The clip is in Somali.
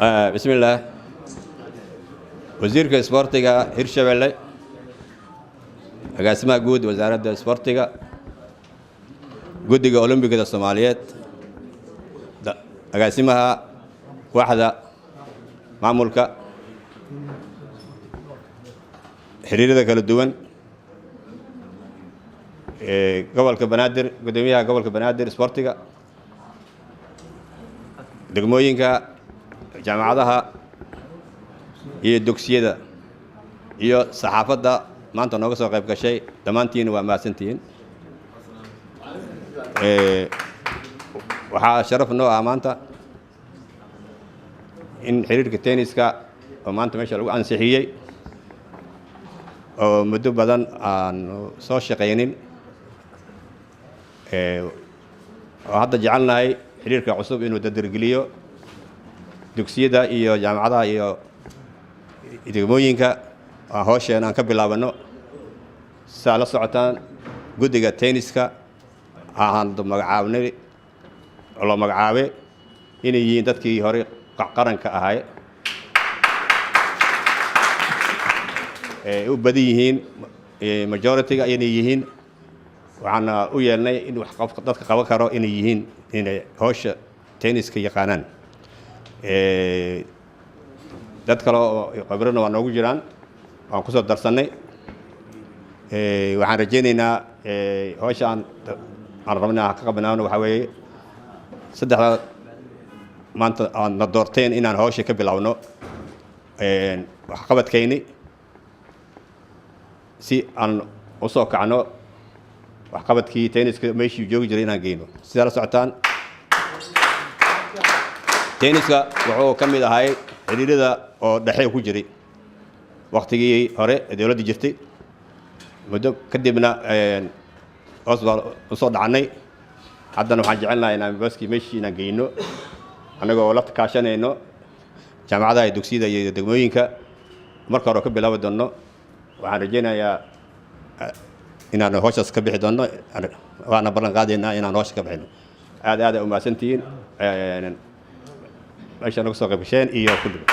بسم الله وزير كسبورتيغا هيرشبيلي agaasimaha guud wasaaradda isboortiga guddiga Olympiga Soomaaliyeed agaasimaha waaxda maamulka xiriirada kala duwan gobolka Banaadir gudoomiyaha gobolka Banaadir isboortiga degmooyinka jaamacadaha iyo dugsiyada iyo saxaafadda maanta nooga soo qayb gashay dhammaantiin waa mahadsantihiin waxaa sharaf noo ah maanta in xiriirka tenniska oo maanta meesha lagu ansixiyey oo muddo badan aan soo shaqaynin oo hadda jecelnahay xiriirka cusub inuu dadargeliyo dugsiyada iyo jaamacadaha iyo degmooyinka hawshan aan ka bilaabano saa la socotaan guddiga tenniska aan magacaabnay loo magacaabay inay yihiin dadkii hore qaranka ahay u badan yihiin majority-ga inay yihiin waxaana u yeelnay in wax dadka qaban karo inay yihiin inay hawsha tenniska yaqaanaan dad kale oo khibrad waa noogu jiraan waan ku soo darsanay waxaan rajaynaynaa hawsha aan rabnaa ka qabnaano waxa weeye saddexda maanta aan na doorteen inaan hawsha ka bilowno wax qabadkayni si aan u soo kacno wax qabadkii tenniska meeshii joogi jiray inaan geyno sida la socotaan tenniska wuxuu ka mid ahay xiriirada oo dhaxay ku jiray waqtigii hore dawladda jirtay muddo kadibna soo dhacnay haddana waxaan jecelnahay inaan baaskii meeshii inaan geyno annagoo la kaashanayno jaamacadaha iyo dugsiyada iyo degmooyinka marka hore ka bilaabi doonno waxaan rajaynayaa inaan hawshaas ka bixi doonno waana ballan qaadaynaa inaan hawsha ka bixino aad u mahadsantihiin meesha nagu soo qayb gasheen iyo kulligood